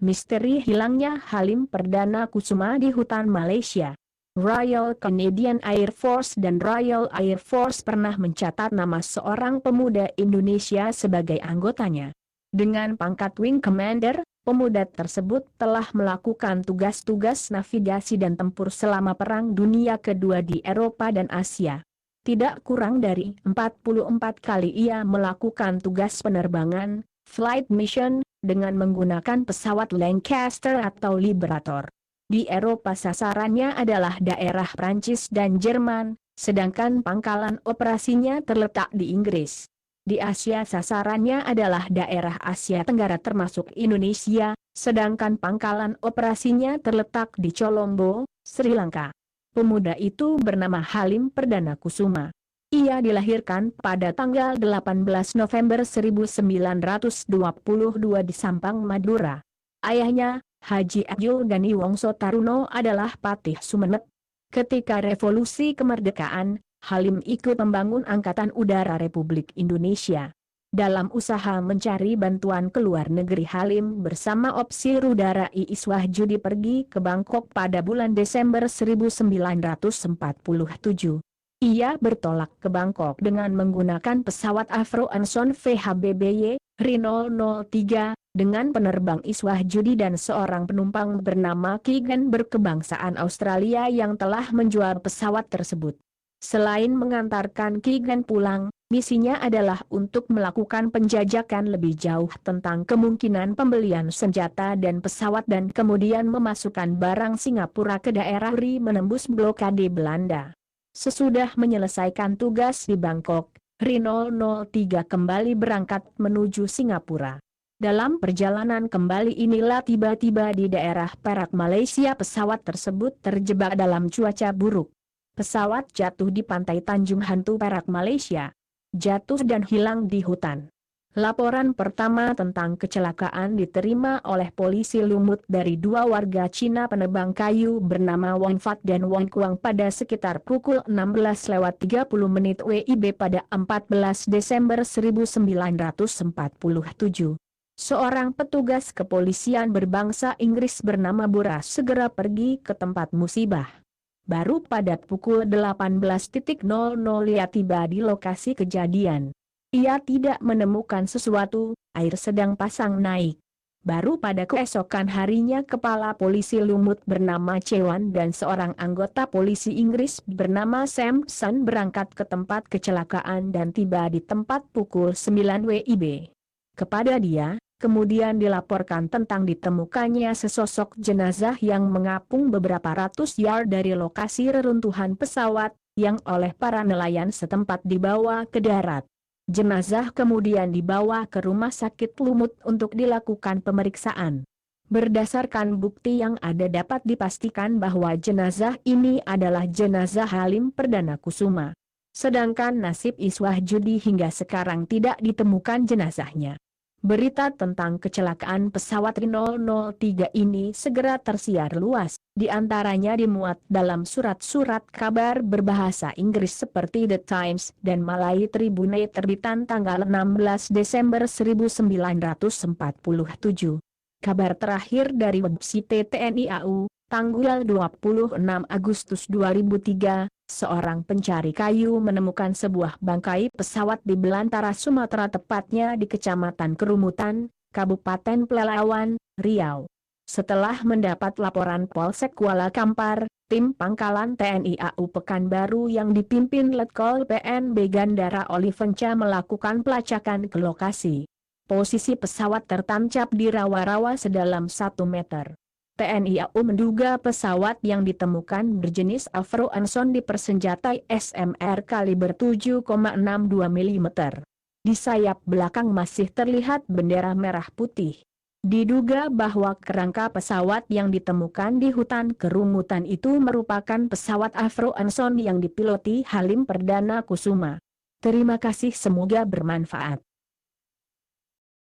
Misteri hilangnya Halim Perdana Kusuma di hutan Malaysia. Royal Canadian Air Force dan Royal Air Force pernah mencatat nama seorang pemuda Indonesia sebagai anggotanya. Dengan pangkat Wing Commander, pemuda tersebut telah melakukan tugas-tugas navigasi dan tempur selama Perang Dunia Kedua di Eropa dan Asia. Tidak kurang dari 44 kali ia melakukan tugas penerbangan, flight mission, dengan menggunakan pesawat Lancaster atau Liberator. Di Eropa sasarannya adalah daerah Prancis dan Jerman, sedangkan pangkalan operasinya terletak di Inggris. Di Asia sasarannya adalah daerah Asia Tenggara termasuk Indonesia, sedangkan pangkalan operasinya terletak di Colombo, Sri Lanka. Pemuda itu bernama Halim Perdana Kusuma. Ia dilahirkan pada tanggal 18 November 1922 di Sampang, Madura. Ayahnya, Haji Abdul Ghani Wongso Taruno adalah Patih Sumenep. Ketika revolusi kemerdekaan, Halim ikut membangun Angkatan Udara Republik Indonesia. Dalam usaha mencari bantuan ke luar negeri, Halim bersama Opsir Udara Iis Wahyudi pergi ke Bangkok pada bulan Desember 1947. Ia bertolak ke Bangkok dengan menggunakan pesawat Avro Anson VHBBY, Rino 03, dengan penerbang Iis Wahyudi dan seorang penumpang bernama Kigen berkebangsaan Australia yang telah menjual pesawat tersebut. Selain mengantarkan Kigen pulang, misinya adalah untuk melakukan penjajakan lebih jauh tentang kemungkinan pembelian senjata dan pesawat dan kemudian memasukkan barang Singapura ke daerah Ri menembus blokade Belanda. Sesudah menyelesaikan tugas di Bangkok, Rino 03 kembali berangkat menuju Singapura. Dalam perjalanan kembali inilah tiba-tiba di daerah Perak, Malaysia pesawat tersebut terjebak dalam cuaca buruk. Pesawat jatuh di pantai Tanjung Hantu Perak, Malaysia. Jatuh dan hilang di hutan. Laporan pertama tentang kecelakaan diterima oleh polisi Lumut dari dua warga Cina penebang kayu bernama Wang Fat dan Wang Kuang pada sekitar pukul 16:30 WIB pada 14 Desember 1947. Seorang petugas kepolisian berbangsa Inggris bernama Buras segera pergi ke tempat musibah. Baru pada pukul 18.00 ia tiba di lokasi kejadian. Ia tidak menemukan sesuatu, air sedang pasang naik. Baru pada keesokan harinya kepala polisi Lumut bernama Cewan dan seorang anggota polisi Inggris bernama Sampson berangkat ke tempat kecelakaan dan tiba di tempat pukul 9 WIB. Kepada dia, kemudian dilaporkan tentang ditemukannya sesosok jenazah yang mengapung beberapa ratus yard dari lokasi reruntuhan pesawat, yang oleh para nelayan setempat dibawa ke darat. Jenazah kemudian dibawa ke rumah sakit Lumut untuk dilakukan pemeriksaan. Berdasarkan bukti yang ada dapat dipastikan bahwa jenazah ini adalah jenazah Halim Perdana Kusuma. Sedangkan nasib Iis Wahyudi hingga sekarang tidak ditemukan jenazahnya. Berita tentang kecelakaan pesawat Rino 03 ini segera tersiar luas, di antaranya dimuat dalam surat-surat kabar berbahasa Inggris seperti The Times dan Malay Tribune terbitan tanggal 16 Desember 1947. Kabar terakhir dari website TNI AU, tanggal 26 Agustus 2003, seorang pencari kayu menemukan sebuah bangkai pesawat di belantara Sumatera tepatnya di Kecamatan Kerumutan, Kabupaten Pelalawan, Riau. Setelah mendapat laporan Polsek Kuala Kampar, tim pangkalan TNI AU Pekanbaru yang dipimpin Letkol PNB Gandara Olivenca melakukan pelacakan ke lokasi. Posisi pesawat tertancap di rawa-rawa sedalam 1 meter. TNI AU menduga pesawat yang ditemukan berjenis Avro Anson dipersenjatai SMR kaliber 7,62 mm. Di sayap belakang masih terlihat bendera merah putih. Diduga bahwa kerangka pesawat yang ditemukan di hutan Kerumutan itu merupakan pesawat Avro Anson yang dipiloti Halim Perdana Kusuma. Terima kasih, semoga bermanfaat.